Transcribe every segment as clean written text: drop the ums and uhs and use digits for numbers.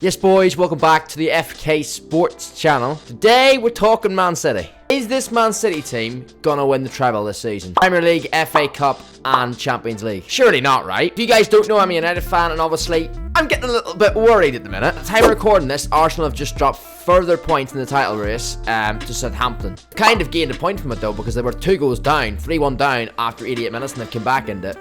Yes boys, welcome back to the FK Sports channel. Today we're talking Man City. Is this Man City team gonna win the treble this season? Premier League, FA Cup and Champions League? Surely not, right? If you guys don't know, I'm a United fan and obviously I'm getting a little bit worried at the minute. At the time of recording this, Arsenal have just dropped further points in the title race to Southampton. Kind of gained a point from it though because they were 2 goals down, 3-1 down after 88 minutes and they've come back into it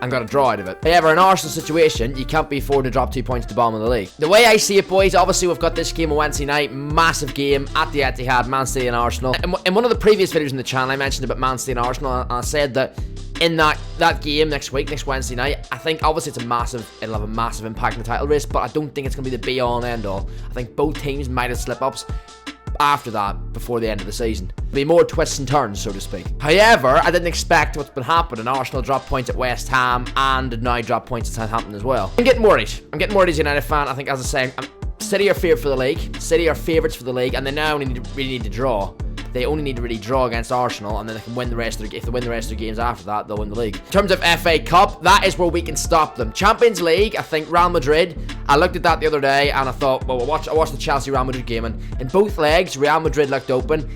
and got a draw out of it. However, in Arsenal's situation, you can't be afforded to drop 2 points to the bottom of the league. The way I see it, boys, obviously we've got this game on Wednesday night, massive game at the Etihad, Man City and Arsenal. In one of the previous videos in the channel, I mentioned about Man City and Arsenal, and I said that in that game next Wednesday night, I think obviously it'll have a massive impact on the title race, but I don't think it's going to be the be-all and end-all. I think both teams might have slip-ups after that, before the end of the season. There'll be more twists and turns, so to speak. However, I didn't expect what's been happening. Arsenal dropped points at West Ham and now drop points at Southampton as well. I'm getting worried. As a United fan. I think, as I say, City are favourites for the league. City are favourites for the league, and they now really need to draw. They only need to really draw against Arsenal, and then they can win the rest of their, if they win the rest of their games after that, they'll win the league. In terms of FA Cup, that is where we can stop them. Champions League, I think Real Madrid, I looked at that the other day, and I thought, well, I watched the Chelsea-Real Madrid game, and in both legs, Real Madrid looked open.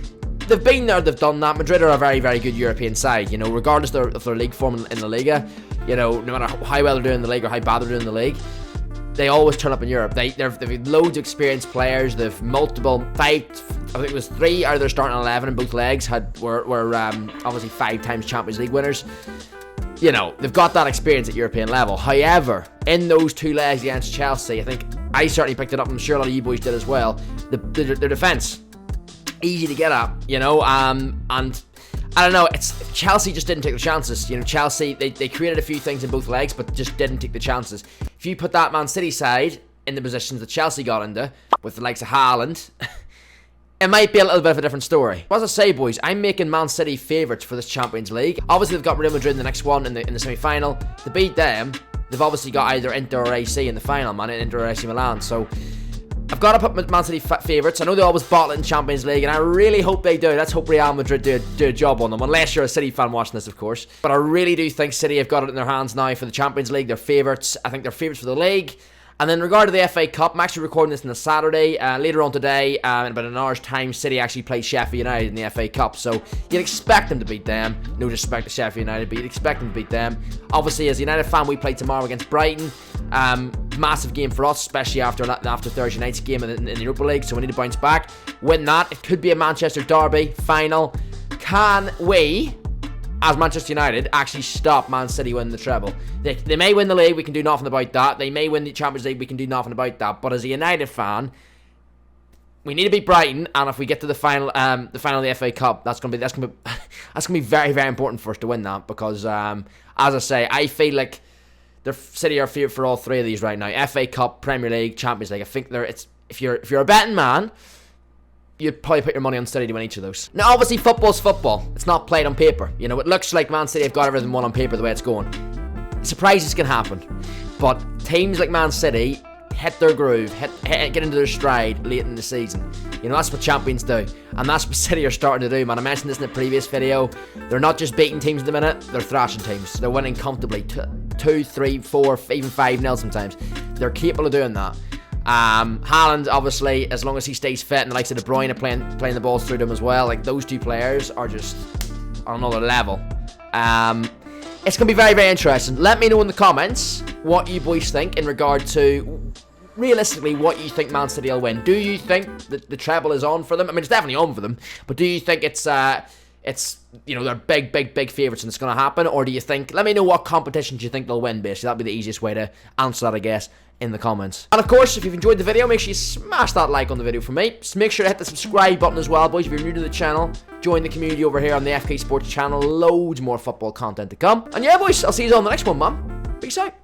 They've been there, they've done that. Madrid are a very, very good European side, you know, regardless of their league form in La Liga, you know, no matter how well they're doing in the league or how bad they're doing in the league, they always turn up in Europe. They've loads of experienced players. They've multiple, I think it was 3 out of their starting 11 in both legs were obviously 5 times Champions League winners. You know, they've got that experience at European level. However, in those 2 legs against Chelsea, I think I certainly picked it up, and I'm sure a lot of you boys did as well. Their defence, easy to get at, you know, and I don't know, Chelsea just didn't take the chances. You know, Chelsea, they created a few things in both legs, but just didn't take the chances. If you put that Man City side in the positions that Chelsea got into, with the likes of Haaland, it might be a little bit of a different story. As I say, boys, I'm making Man City favourites for this Champions League. Obviously, they've got Real Madrid in the next one in the semi-final. To beat them, they've obviously got either Inter or AC in the final, man, Inter or AC Milan. So I've got to put Man City favourites. I know they always bottle it in Champions League, and I really hope they do. Let's hope Real Madrid do a job on them, unless you're a City fan watching this, of course. But I really do think City have got it in their hands now for the Champions League. They're favourites. I think they're favourites for the league. And then in regard to the FA Cup, I'm actually recording this on a Saturday. Later on today, in about an hour's time, City actually play Sheffield United in the FA Cup. So you'd expect them to beat them. No disrespect to Sheffield United, but you'd expect them to beat them. Obviously, as a United fan, we play tomorrow against Brighton. Massive game for us, especially after Thursday night's game in the Europa League. So we need to bounce back. Win that. It could be a Manchester derby final. Can we, as Manchester United, actually stop Man City winning the treble? They may win the league, we can do nothing about that. They may win the Champions League, we can do nothing about that. But as a United fan, we need to beat Brighton, and if we get to the final of the FA Cup, that's gonna be very, very important for us to win that, because as I say, I feel like City are favourite for all 3 of these right now: FA Cup, Premier League, Champions League. I think if you're a betting man, you'd probably put your money on City to win each of those. Now, obviously, football's football. It's not played on paper. You know, it looks like Man City have got everything won on paper the way it's going. Surprises can happen. But teams like Man City hit their groove, get into their stride late in the season. You know, that's what champions do. And that's what City are starting to do, man. I mentioned this in the previous video. They're not just beating teams at the minute, they're thrashing teams. They're winning comfortably. 2, 3, 4, even 5-0 sometimes. They're capable of doing that. Haaland, obviously, as long as he stays fit, and the likes of De Bruyne are playing the balls through them as well, like, those 2 players are just on another level. It's going to be very, very interesting. Let me know in the comments what you boys think in regard to, realistically, what you think Man City will win. Do you think that the treble is on for them? I mean, it's definitely on for them, but do you think it's you know, they're big favourites and it's going to happen? Or do you think, let me know what competitions you think they'll win, basically. That'd be the easiest way to answer that, I guess, in the comments. And of course, if you've enjoyed the video, make sure you smash that like on the video for me. Just make sure to hit the subscribe button as well, boys. If you're new to the channel, join the community over here on the FK Sports channel. Loads more football content to come. And yeah, boys, I'll see you all in the next one, man. Peace out.